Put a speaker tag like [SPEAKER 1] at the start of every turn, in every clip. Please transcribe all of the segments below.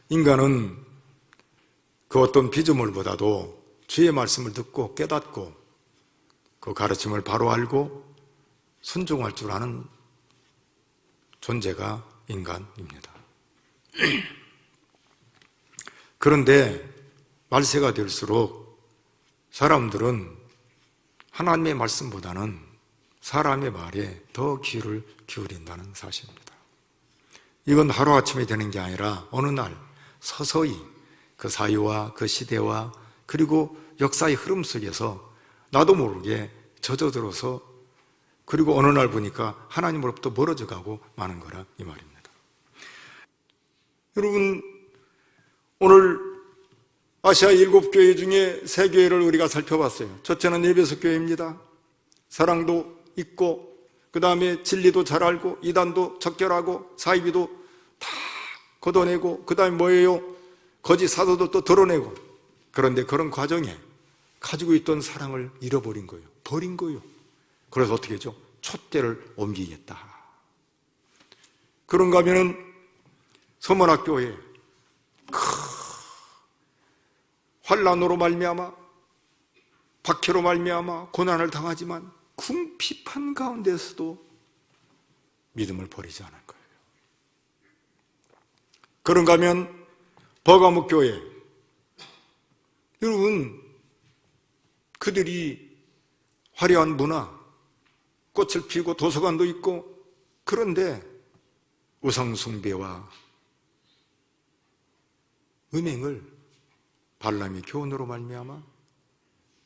[SPEAKER 1] 인간은 그 어떤 피조물보다도 주의 말씀을 듣고 깨닫고 그 가르침을 바로 알고 순종할 줄 아는 존재가 인간입니다. 그런데 말세가 될수록 사람들은 하나님의 말씀보다는 사람의 말에 더 귀를 기울인다는 사실입니다. 이건 하루아침에 되는 게 아니라 어느 날 서서히 그 사회와 그 시대와 그리고 역사의 흐름 속에서 나도 모르게 젖어들어서 그리고 어느 날 보니까 하나님으로부터 멀어져 가고 마는 거라 이 말입니다. 여러분, 오늘 아시아 7교회 중에 3교회를 우리가 살펴봤어요. 첫째는 에베소 교회입니다. 사랑도 있고 그 다음에 진리도 잘 알고 이단도 적결하고 사이비도 다 걷어내고 그 다음에 뭐예요? 거짓 사도도 또 드러내고. 그런데 그런 과정에 가지고 있던 사랑을 잃어버린 거예요. 버린 거예요. 그래서 어떻게 하죠? 촛대를 옮기겠다. 그런가 하면은 서문학교에 환난으로 말미암아 박해로 말미암아 고난을 당하지만 궁핍한 가운데서도 믿음을 버리지 않은 거예요. 그런가 하면 버가모 교회, 여러분, 그들이 화려한 문화, 꽃을 피우고 도서관도 있고, 그런데 우상숭배와 음행을 발람의 교훈으로 말미암아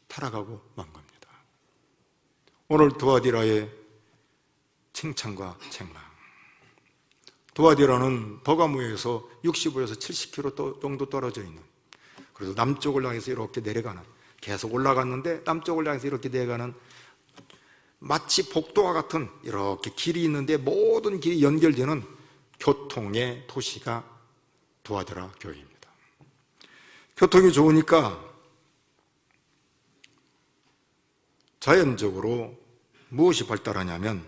[SPEAKER 1] 타락하고 만 겁니다. 오늘 두아디라의 칭찬과 책망. 두아디라는 버가모에서 65에서 70km 정도 떨어져 있는, 그래서 남쪽을 향해서 이렇게 내려가는, 계속 올라갔는데 남쪽을 향해서 이렇게 내려가는 마치 복도와 같은 이렇게 길이 있는데 모든 길이 연결되는 교통의 도시가 두아디라 교회입니다. 교통이 좋으니까 자연적으로 무엇이 발달하냐면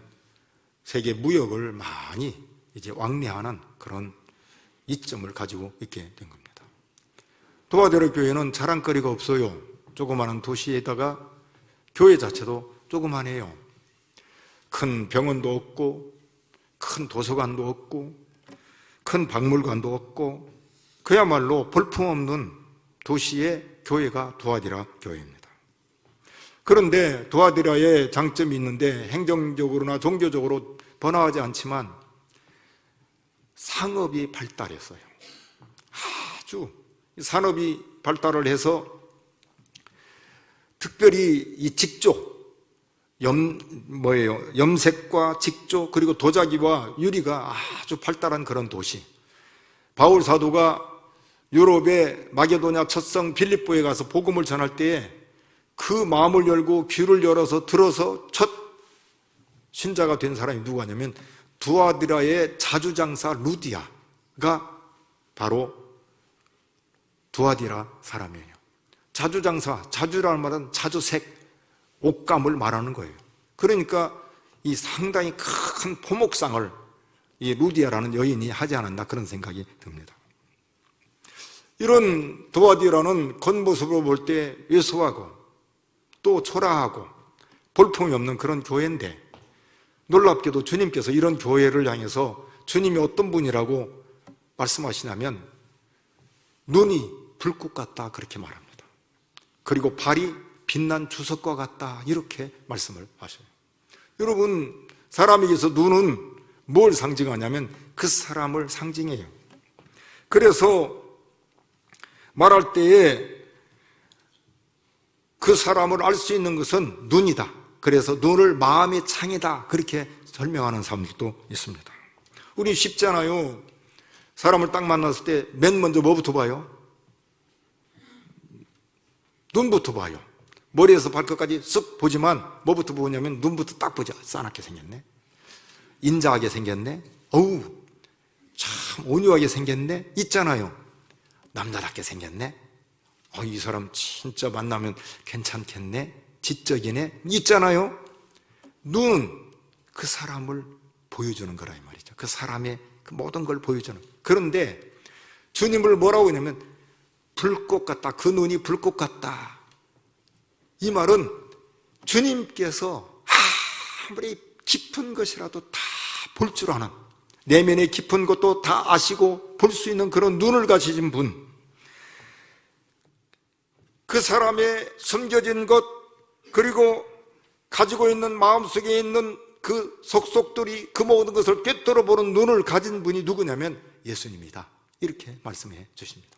[SPEAKER 1] 세계 무역을 많이 이제 왕래하는 그런 이점을 가지고 있게 된 겁니다. 두아디라 교회는 자랑거리가 없어요. 조그마한 도시에다가 교회 자체도 조그만해요. 큰 병원도 없고 큰 도서관도 없고 큰 박물관도 없고 그야말로 볼품없는 도시의 교회가 두아디라 교회입니다. 그런데 두아디라에 장점이 있는데 행정적으로나 종교적으로 번화하지 않지만 상업이 발달했어요. 아주 산업이 발달을 해서 특별히 이 직조, 염색과 직조 그리고 도자기와 유리가 아주 발달한 그런 도시. 바울 사도가 유럽의 마게도냐 첫성 빌립보에 가서 복음을 전할 때에 그 마음을 열고 귀를 열어서 들어서 첫 신자가 된 사람이 누구냐면 두아디라의 자주장사 루디아가 바로 두아디라 사람이에요. 자주장사, 자주라는 말은 자주색, 옷감을 말하는 거예요. 그러니까 이 상당히 큰 포목상을 이 루디아라는 여인이 하지 않았나 그런 생각이 듭니다. 이런 두아디라는 겉모습으로 볼 때 왜소하고 또 초라하고 볼품이 없는 그런 교회인데 놀랍게도 주님께서 이런 교회를 향해서 주님이 어떤 분이라고 말씀하시냐면 눈이 불꽃 같다 그렇게 말합니다. 그리고 발이 빛난 주석과 같다 이렇게 말씀을 하셔요. 여러분, 사람에게서 눈은 뭘 상징하냐면 그 사람을 상징해요. 그래서 말할 때에 그 사람을 알 수 있는 것은 눈이다. 그래서 눈을 마음의 창이다 그렇게 설명하는 사람들도 있습니다. 우리 쉽잖아요. 사람을 딱 만났을 때 맨 먼저 뭐부터 봐요? 눈부터 봐요. 머리에서 발끝까지 쓱 보지만 뭐부터 보냐면 눈부터 딱 보자. 싸납게 생겼네. 인자하게 생겼네. 어우, 참 참 온유하게 생겼네? 있잖아요. 남자답게 생겼네? 이 사람 진짜 만나면 괜찮겠네? 지적이네? 있잖아요. 눈은 그 사람을 보여주는 거라 이 말이죠. 그 사람의 그 모든 걸 보여주는. 그런데 주님을 뭐라고 하냐면 불꽃 같다. 그 눈이 불꽃 같다. 이 말은 주님께서 아무리 깊은 것이라도 다 볼 줄 아는, 내면의 깊은 것도 다 아시고 볼 수 있는 그런 눈을 가지신 분, 그 사람의 숨겨진 것, 그리고 가지고 있는 마음속에 있는 그 속속들이 그 모든 것을 꿰뚫어 보는 눈을 가진 분이 누구냐면 예수님이다. 이렇게 말씀해 주십니다.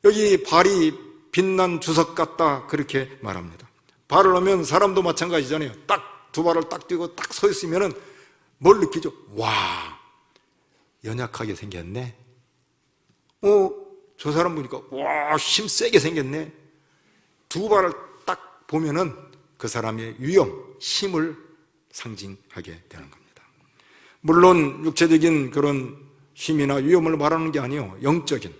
[SPEAKER 1] 여기 발이 빛난 주석 같다 그렇게 말합니다. 발을 놓으면 사람도 마찬가지잖아요. 딱 두 발을 딱 띄고 딱 서 있으면은 뭘 느끼죠? 와, 연약하게 생겼네. 저 사람 보니까 와, 힘 세게 생겼네. 두 발을 딱 보면은 그 사람의 위엄, 힘을 상징하게 되는 겁니다. 물론 육체적인 그런 힘이나 위엄을 말하는 게 아니에요. 영적인,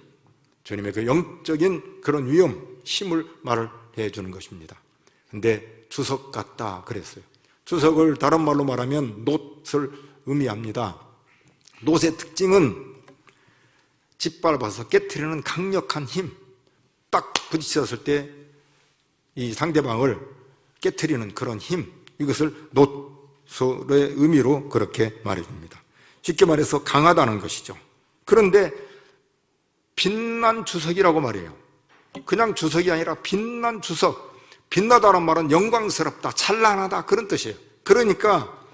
[SPEAKER 1] 주님의 그 영적인 그런 위엄, 힘을 말을 해주는 것입니다. 근데 주석 같다 그랬어요. 주석을 다른 말로 말하면 놋을 의미합니다. 놋의 특징은 짓밟아서 깨트리는 강력한 힘, 딱 부딪혔을 때 이 상대방을 깨트리는 그런 힘, 이것을 놋의 의미로 그렇게 말해줍니다. 쉽게 말해서 강하다는 것이죠. 그런데 빛난 주석이라고 말해요. 그냥 주석이 아니라 빛난 주석. 빛나다는 말은 영광스럽다, 찬란하다 그런 뜻이에요. 그러니까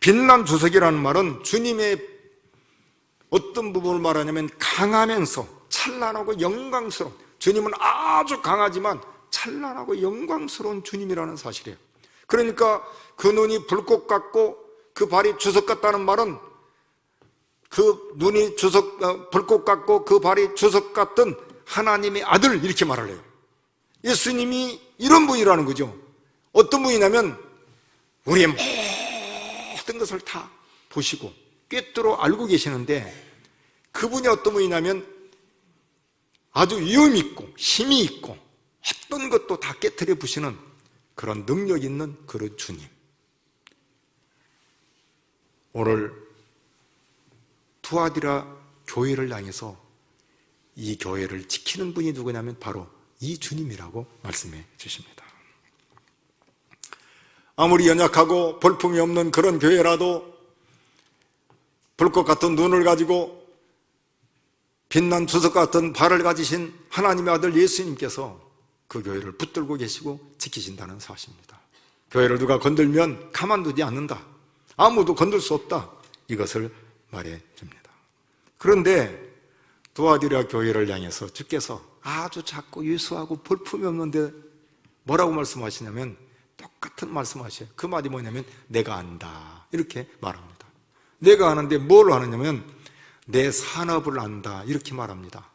[SPEAKER 1] 빛난 주석이라는 말은 주님의 어떤 부분을 말하냐면 강하면서 찬란하고 영광스러운, 주님은 아주 강하지만 찬란하고 영광스러운 주님이라는 사실이에요. 그러니까 그 눈이 불꽃 같고 그 발이 주석 같다는 말은 그 눈이 불꽃 같고 그 발이 주석 같던 하나님의 아들, 이렇게 말을 해요. 예수님이 이런 분이라는 거죠. 어떤 분이냐면 우리의 모든 것을 다 보시고 꿰뚫어 알고 계시는데, 그분이 어떤 분이냐면 아주 위엄 있고 힘이 있고 어떤 것도 다 깨트려 부시는 그런 능력 있는 그런 주님. 오늘 투아디라 교회를 향해서 이 교회를 지키는 분이 누구냐면 바로 이 주님이라고 말씀해 주십니다. 아무리 연약하고 볼품이 없는 그런 교회라도 불꽃 같은 눈을 가지고 빛난 주석 같은 발을 가지신 하나님의 아들 예수님께서 그 교회를 붙들고 계시고 지키신다는 사실입니다. 교회를 누가 건들면 가만두지 않는다, 아무도 건들 수 없다, 이것을 말해 줍니다. 그런데 두아디라 교회를 향해서 주께서 아주 작고 유수하고 볼품이 없는데 뭐라고 말씀하시냐면 똑같은 말씀하셔요. 그 말이 뭐냐면 내가 안다, 이렇게 말합니다. 내가 아는데 뭘 아느냐면 내 산업을 안다, 이렇게 말합니다.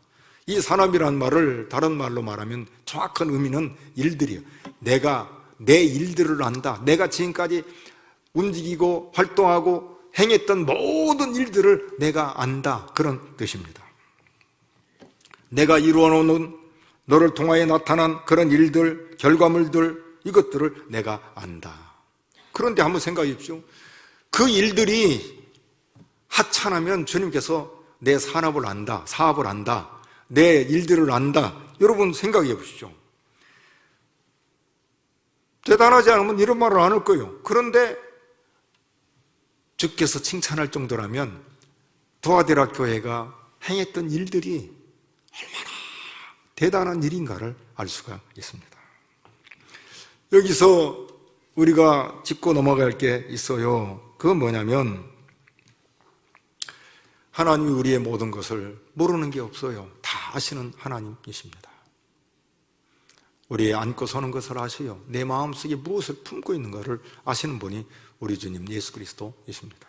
[SPEAKER 1] 이 산업이라는 말을 다른 말로 말하면 정확한 의미는 일들이에요. 내가 내 일들을 안다, 내가 지금까지 움직이고 활동하고 행했던 모든 일들을 내가 안다, 그런 뜻입니다. 내가 이루어놓은 너를 통하여 나타난 그런 일들, 결과물들, 이것들을 내가 안다. 그런데 한번 생각해 보십시오. 그 일들이 하찮으면 주님께서 내 산업을 안다, 사업을 안다, 내 일들을 안다, 여러분 생각해 보시죠. 대단하지 않으면 이런 말을 안 할 거예요. 그런데 주께서 칭찬할 정도라면 두아디라 교회가 행했던 일들이 얼마나 대단한 일인가를 알 수가 있습니다. 여기서 우리가 짚고 넘어갈 게 있어요. 그건 뭐냐면 하나님이 우리의 모든 것을 모르는 게 없어요. 다 아시는 하나님이십니다. 우리의 앉고 서는 것을 아셔요. 내 마음속에 무엇을 품고 있는가를 아시는 분이 우리 주님 예수 그리스도이십니다.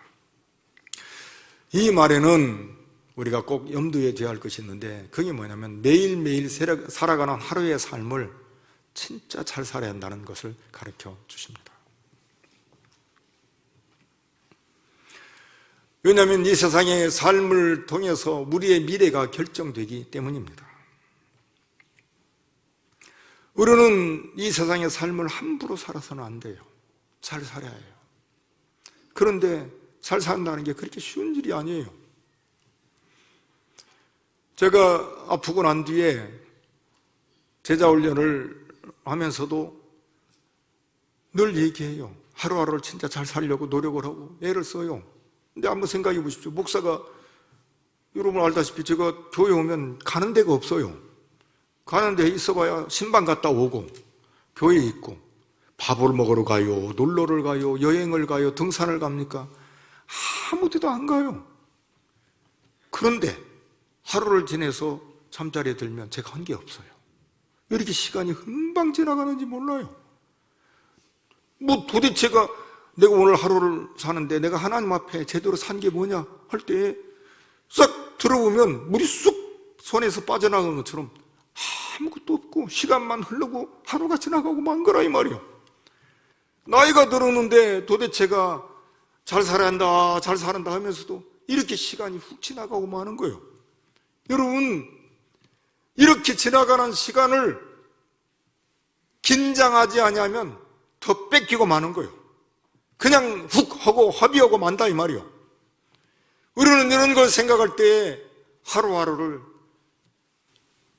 [SPEAKER 1] 이 말에는 우리가 꼭 염두에 둬야 할 것이 있는데, 그게 뭐냐면 매일매일 살아가는 하루의 삶을 진짜 잘 살아야 한다는 것을 가르쳐 주십니다. 왜냐하면 이 세상의 삶을 통해서 우리의 미래가 결정되기 때문입니다. 우리는 이 세상의 삶을 함부로 살아서는 안 돼요. 잘 살아야 해요. 그런데 잘 산다는 게 그렇게 쉬운 일이 아니에요. 제가 아프고 난 뒤에 제자훈련을 하면서도 늘 얘기해요. 하루하루를 진짜 잘 살려고 노력을 하고 애를 써요. 근데 한번 생각해 보십시오. 목사가, 여러분 알다시피 제가 교회 오면 가는 데가 없어요. 가는 데 있어봐야 신방 갔다 오고 교회에 있고, 밥을 먹으러 가요, 놀러를 가요, 여행을 가요, 등산을 갑니까? 아무 데도 안 가요. 그런데 하루를 지내서 잠자리에 들면 제가 한 게 없어요. 왜 이렇게 시간이 금방 지나가는지 몰라요. 도대체가 내가 오늘 하루를 사는데 내가 하나님 앞에 제대로 산 게 뭐냐 할 때 싹 들어보면 물이 쑥 손에서 빠져나가는 것처럼 아무것도 없고 시간만 흐르고 하루가 지나가고 만 거라 이 말이요. 나이가 들었는데 도대체가 잘 살아야 한다, 잘 살아한다 하면서도 이렇게 시간이 훅 지나가고 마는 거예요. 여러분, 이렇게 지나가는 시간을 긴장하지 않으면 더 뺏기고 마는 거예요. 그냥 훅 하고 허비하고 만다 이 말이요. 우리는 이런 걸 생각할 때 하루하루를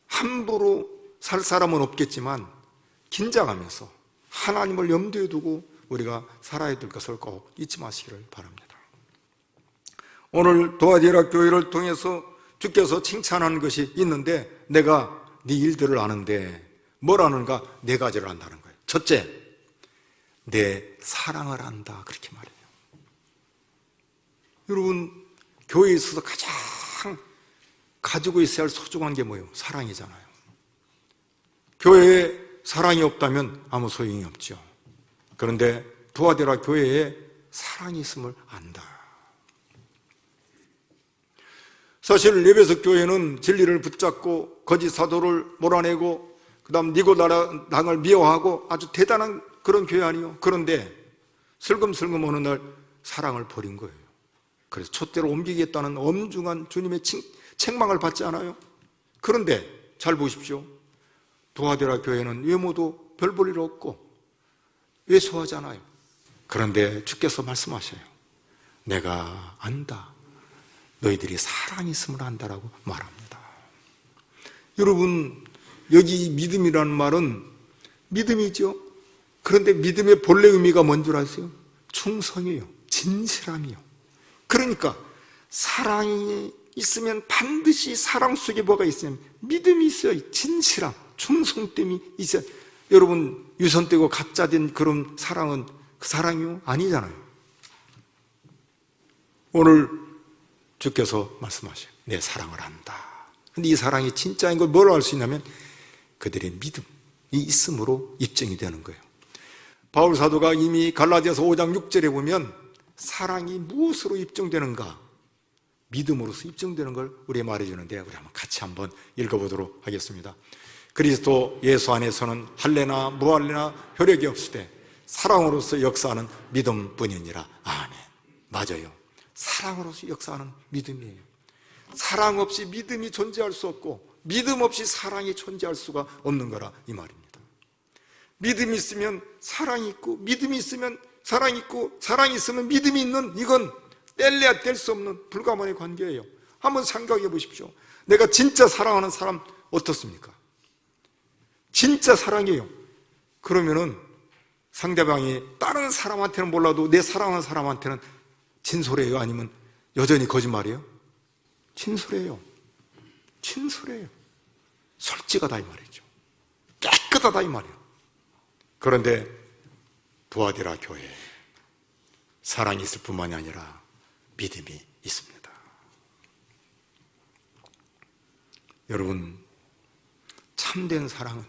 [SPEAKER 1] 함부로 살 사람은 없겠지만 긴장하면서 하나님을 염두에 두고 우리가 살아야 될 것을 꼭 잊지 마시기를 바랍니다. 오늘 도화지락 교회를 통해서 주께서 칭찬하는 것이 있는데, 내가 네 일들을 아는데 뭐라는가? 네 가지를 안다는 거예요. 첫째, 내 사랑을 안다, 그렇게 말해요. 여러분, 교회에 있어서 가장 가지고 있어야 할 소중한 게 뭐예요? 사랑이잖아요. 교회에 사랑이 없다면 아무 소용이 없죠. 그런데 도화지락 교회에 사랑이 있음을 안다. 사실 에베소 교회는 진리를 붙잡고 거짓 사도를 몰아내고 그 다음 니고당을 미워하고 아주 대단한 그런 교회 아니에요. 그런데 슬금슬금 어느 날 사랑을 버린 거예요. 그래서 촛대로 옮기겠다는 엄중한 주님의 책망을 받지 않아요? 그런데 잘 보십시오. 도화지락 교회는 외모도 별 볼 일 없고 왜소하잖아요. 그런데 주께서 말씀하셔요. 내가 안다. 너희들이 사랑이 있음을 안다라고 말합니다. 여러분, 여기 믿음이라는 말은 믿음이죠. 그런데 믿음의 본래 의미가 뭔 줄 아세요? 충성이에요. 진실함이요. 그러니까 사랑이 있으면 반드시 사랑 속에 뭐가 있으면 믿음이 있어요. 진실함, 충성됨이 있어요. 여러분, 유선되고 가짜된 그런 사랑은 그 사랑이요? 아니잖아요. 오늘 주께서 말씀하셔요. 내 사랑을 안다. 근데 이 사랑이 진짜인 걸 뭐로 알 수 있냐면 그들의 믿음이 있음으로 입증이 되는 거예요. 바울 사도가 이미 갈라디아서 5장 6절에 보면 사랑이 무엇으로 입증되는가? 믿음으로서 입증되는 걸 우리에게 말해주는데, 우리 한번 같이 한번 읽어보도록 하겠습니다. 그리스도 예수 안에서는 할례나 무할례나 효력이 없을 때 사랑으로서 역사하는 믿음뿐이니라. 아멘. 맞아요. 사랑으로서 역사하는 믿음이에요. 사랑 없이 믿음이 존재할 수 없고 믿음 없이 사랑이 존재할 수가 없는 거라 이 말입니다. 믿음이 있으면 사랑이 있고 믿음이 있으면 사랑이 있고 사랑이 있으면 믿음이 있는, 이건 뗄래야 뗄 수 없는 불가분의 관계예요. 한번 생각해 보십시오. 내가 진짜 사랑하는 사람 어떻습니까? 진짜 사랑해요. 그러면은 상대방이 다른 사람한테는 몰라도 내 사랑하는 사람한테는 진솔해요? 아니면 여전히 거짓말이에요? 진솔해요. 진솔해요. 솔직하다 이 말이죠. 깨끗하다 이 말이에요. 그런데 도화지락 교회에 사랑이 있을 뿐만이 아니라 믿음이 있습니다. 여러분, 참된 사랑은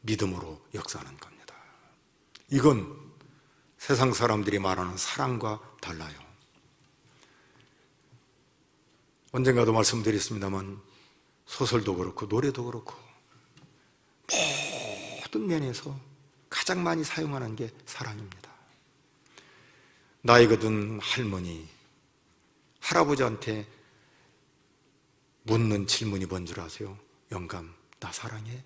[SPEAKER 1] 믿음으로 역사하는 겁니다. 이건 세상 사람들이 말하는 사랑과 달라요. 언젠가도 말씀드렸습니다만 소설도 그렇고 노래도 그렇고 모든 면에서 가장 많이 사용하는 게 사랑입니다. 나이가 든 할머니, 할아버지한테 묻는 질문이 뭔 줄 아세요? 영감, 나 사랑해?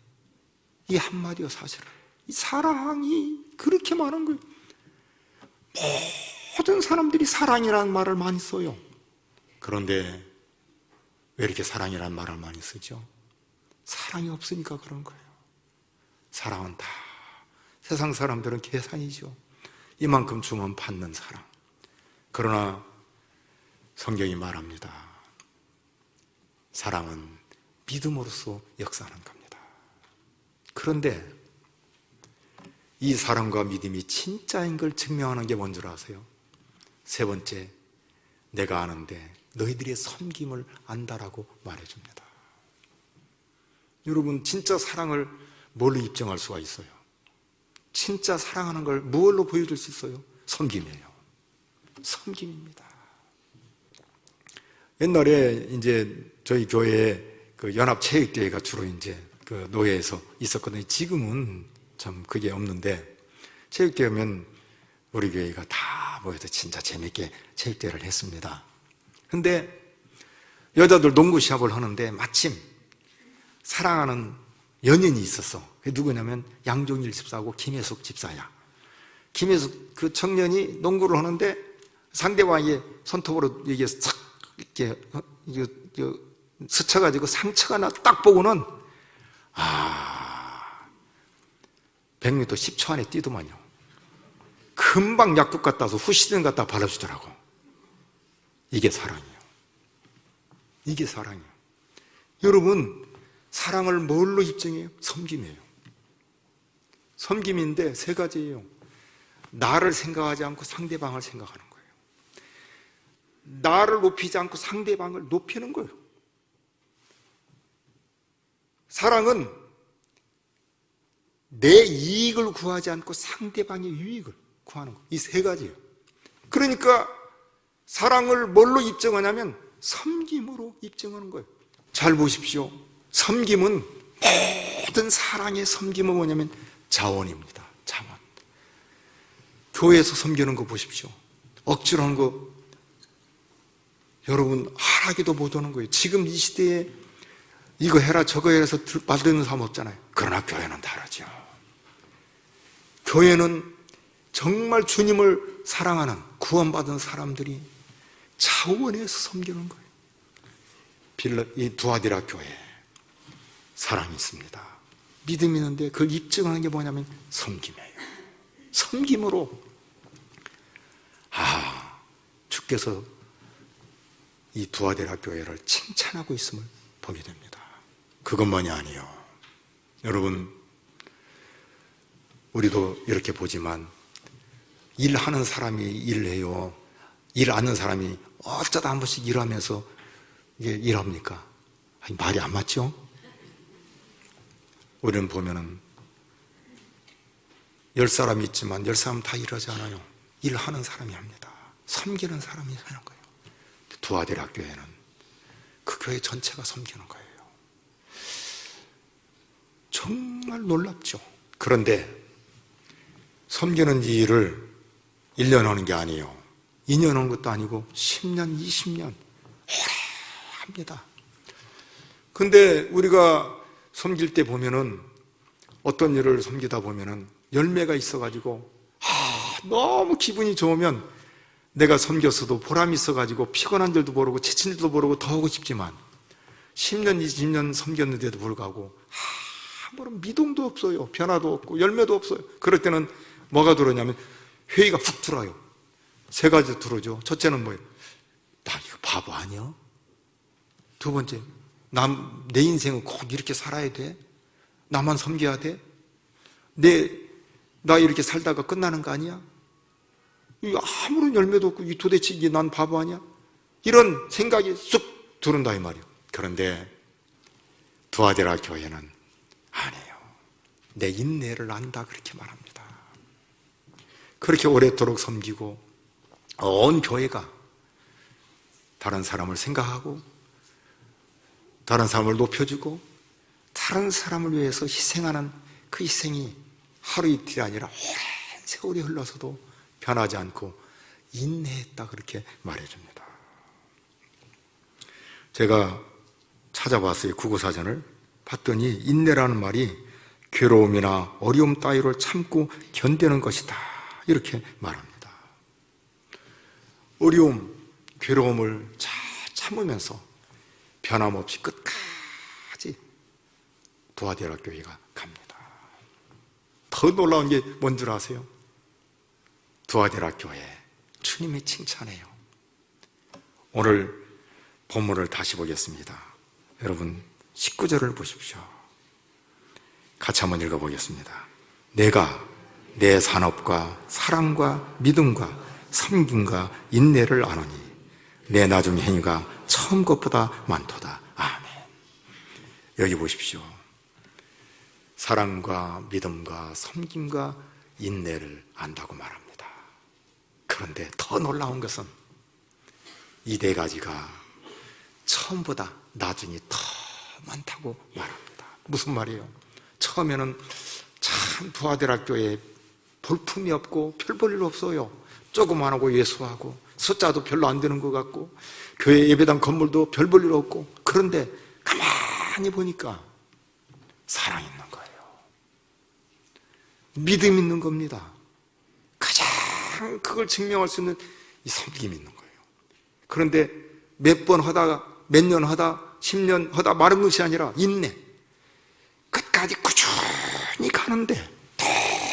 [SPEAKER 1] 이 한마디요, 사실은. 이 사랑이 그렇게 많은 거예요. 모든 사람들이 사랑이라는 말을 많이 써요. 그런데 왜 이렇게 사랑이라는 말을 많이 쓰죠? 사랑이 없으니까 그런 거예요. 사랑은 다 세상 사람들은 계산이죠. 이만큼 주면 받는 사랑. 그러나 성경이 말합니다. 사랑은 믿음으로써 역사하는 겁니다. 그런데 이 사랑과 믿음이 진짜인 걸 증명하는 게 뭔 줄 아세요? 세 번째, 내가 아는데 너희들의 섬김을 안다라고 말해줍니다. 여러분, 진짜 사랑을 뭘로 입증할 수가 있어요? 진짜 사랑하는 걸 무엇로 보여줄 수 있어요? 섬김이에요. 섬김입니다. 옛날에 이제 저희 교회에 그 연합체육대회가 주로 이제 그 노예에서 있었거든요. 지금은 참 그게 없는데, 체육대회면 우리 교회가 다 모여서 진짜 재밌게 체육대회를 했습니다. 근데 여자들 농구 시합을 하는데 마침 사랑하는 연인이 있었어. 그게 누구냐면 양종일 집사하고 김혜숙 집사야. 김혜숙 그 청년이 농구를 하는데 상대방이 손톱으로 이게 싹 이렇게 스쳐가지고 상처가 나 딱 보고는 100m 10초 안에 뛰더만요. 금방 약국 갖다 와서 후시즌 갖다 발라주더라고. 이게 사랑이에요. 이게 사랑이에요. 여러분, 사랑을 뭘로 입증해요? 섬김이에요. 섬김인데 세 가지예요. 나를 생각하지 않고 상대방을 생각하는 거예요. 나를 높이지 않고 상대방을 높이는 거예요. 사랑은 내 이익을 구하지 않고 상대방의 유익을 구하는 거예요. 이 세 가지예요. 그러니까 사랑을 뭘로 입증하냐면 섬김으로 입증하는 거예요. 잘 보십시오. 섬김은, 모든 사랑의 섬김은 뭐냐면 자원입니다. 자원. 교회에서 섬기는 거 보십시오. 억지로 하는 거 여러분 하라기도 못하는 거예요. 지금 이 시대에 이거 해라 저거 해라 해서 받는 사람 없잖아요. 그러나 교회는 다르죠. 교회는 정말 주님을 사랑하는 구원받은 사람들이 자원해서 섬기는 거예요. 이 두아디라 교회에 사랑이 있습니다. 믿음이 있는데 그걸 입증하는 게 뭐냐면 섬김이에요. 섬김으로 주께서 이 두아디라 교회를 칭찬하고 있음을 보게 됩니다. 그것만이 아니에요. 여러분, 우리도 이렇게 보지만 일하는 사람이 일을 해요. 일 안 하는 사람이 어쩌다 한 번씩 일하면서 이게 일합니까? 아니, 말이 안 맞죠? 우리는 보면은 10사람이 있지만 10사람 다 일하지 않아요. 일하는 사람이 합니다. 섬기는 사람이 하는 거예요. 두아디라 교회는 그 교회 전체가 섬기는 거예요. 정말 놀랍죠. 그런데 섬기는 이 일을 1년 하는 게 아니에요. 2년 하는 것도 아니고 10년, 20년 오래 합니다. 근데 우리가 섬길 때 보면은 어떤 일을 섬기다 보면은 열매가 있어가지고 너무 기분이 좋으면 내가 섬겼어도 보람이 있어가지고 피곤한 줄도 모르고 지친 줄도 모르고 더 하고 싶지만 10년, 20년 섬겼는데도 불구하고 아무런 미동도 없어요. 변화도 없고 열매도 없어요. 그럴 때는 뭐가 들어오냐면 회의가 훅 들어요. 세 가지 들어오죠. 첫째는 뭐예요? 나 이거 바보 아니야? 두 번째, 내 인생은 꼭 이렇게 살아야 돼? 나만 섬겨야 돼? 나 이렇게 살다가 끝나는 거 아니야? 아무런 열매도 없고 도대체 이게 난 바보 아니야? 이런 생각이 쑥 들어온다 이 말이에요. 그런데 두아디라 교회는 아니에요. 내 인내를 안다 그렇게 말합니다. 그렇게 오랫도록 섬기고 온 교회가 다른 사람을 생각하고 다른 사람을 높여주고 다른 사람을 위해서 희생하는 그 희생이 하루 이틀이 아니라 오랜 세월이 흘러서도 변하지 않고 인내했다 그렇게 말해줍니다. 제가 찾아봤어요. 국어사전을 봤더니 인내라는 말이 괴로움이나 어려움 따위를 참고 견디는 것이다, 이렇게 말합니다. 어려움, 괴로움을 잘 참으면서 변함없이 끝까지 두아디라 교회가 갑니다. 더 놀라운 게 뭔 줄 아세요? 두아디라 교회, 주님이 칭찬해요. 오늘 본문을 다시 보겠습니다. 여러분 19절을 보십시오. 같이 한번 읽어보겠습니다. 내가 내 산업과 사랑과 믿음과 섬김과 인내를 아노니 내 나중 행위가 처음 것보다 많도다. 아멘. 여기 보십시오. 사랑과 믿음과 섬김과 인내를 안다고 말합니다. 그런데 더 놀라운 것은 이 네 가지가 처음보다 나중이 더 많다고 말합니다. 무슨 말이에요? 처음에는 참 두아디라교회에 볼품이 없고 별 볼 일 없어요. 조그만하고 예수하고 숫자도 별로 안 되는 것 같고 교회 예배당 건물도 별 볼 일 없고, 그런데 가만히 보니까 사랑 있는 거예요. 믿음 있는 겁니다. 가장 그걸 증명할 수 있는 이 섬김이 있는 거예요. 그런데 몇 번 하다가 몇 년 하다 10년 하다 마른 것이 아니라 인내, 끝까지 꾸준히 가는데 더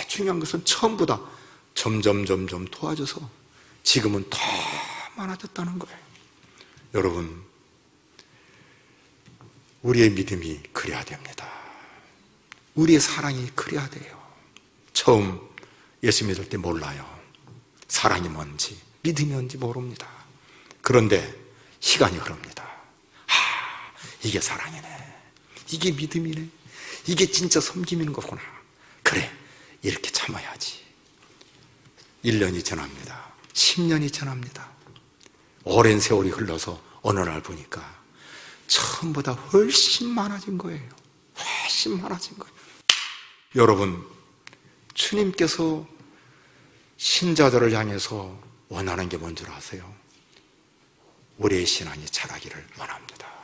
[SPEAKER 1] 중요한 것은 처음보다 점점 도와줘서 지금은 더 많아졌다는 거예요. 여러분, 우리의 믿음이 그래야 됩니다. 우리의 사랑이 그래야 돼요. 처음 예수 믿을 때 몰라요. 사랑이 뭔지 믿음이 뭔지 모릅니다. 그런데 시간이 흐릅니다. 이게 사랑이네, 이게 믿음이네, 이게 진짜 섬김인 거구나. 그래, 이렇게 참아야지. 1년이 지납니다. 10년이 지납니다. 오랜 세월이 흘러서 어느 날 보니까 처음보다 훨씬 많아진 거예요. 훨씬 많아진 거예요. 여러분, 주님께서 신자들을 향해서 원하는 게 뭔 줄 아세요? 우리의 신앙이 자라기를 원합니다.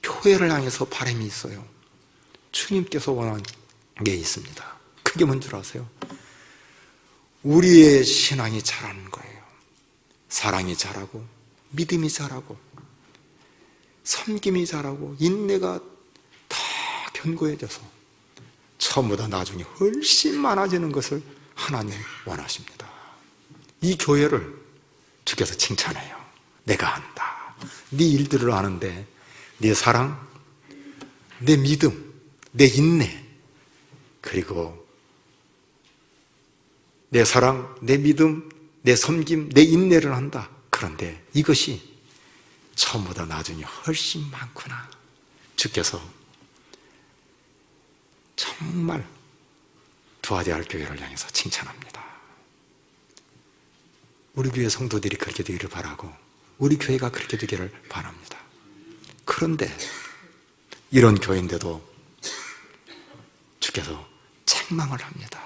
[SPEAKER 1] 교회를 향해서 바람이 있어요. 주님께서 원하는 게 있습니다. 그게 뭔 줄 아세요? 우리의 신앙이 자라는 거예요. 사랑이 자라고 믿음이 자라고 섬김이 자라고 인내가 더 견고해져서 처음보다 나중에 훨씬 많아지는 것을 하나님 원하십니다. 이 교회를 주께서 칭찬해요. 내가 한다. 네 일들을 아는데 네 사랑, 내 믿음, 내 인내, 그리고 내 사랑, 내 믿음, 내 섬김, 내 인내를 한다. 그런데 이것이 처음보다 나중에 훨씬 많구나. 주께서 정말 두아디라 교회를 향해서 칭찬합니다. 우리 교회 성도들이 그렇게 되기를 바라고 우리 교회가 그렇게 되기를 바랍니다. 그런데 이런 교회인데도 주께서 책망을 합니다.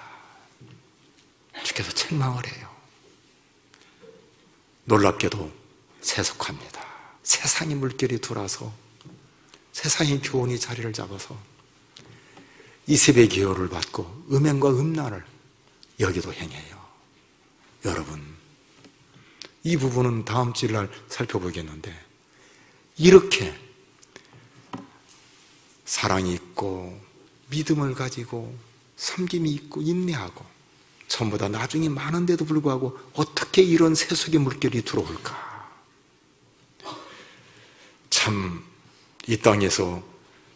[SPEAKER 1] 주께서 책망을 해요. 놀랍게도 세속화입니다. 세상의 물결이 돌아서 세상의 교훈이 자리를 잡아서 이세배 기호를 받고 음행과 음란을 여기도 행해요. 여러분, 이 부분은 다음 주일날 살펴보겠는데, 이렇게 사랑이 있고 믿음을 가지고 섬김이 있고 인내하고 전보다 나중에 많은데도 불구하고 어떻게 이런 세속의 물결이 들어올까? 참 이 땅에서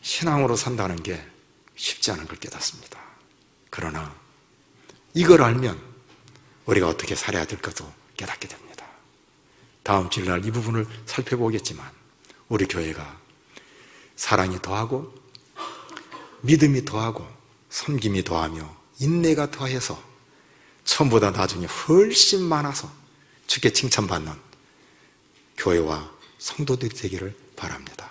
[SPEAKER 1] 신앙으로 산다는 게 쉽지 않은 걸 깨닫습니다. 그러나 이걸 알면 우리가 어떻게 살아야 될 것도 깨닫게 됩니다. 다음 주일날 이 부분을 살펴보겠지만 우리 교회가 사랑이 더하고 믿음이 더하고 섬김이 더하며 인내가 더해서 처음보다 나중에 훨씬 많아서 주께 칭찬받는 교회와 성도들이 되기를 바랍니다.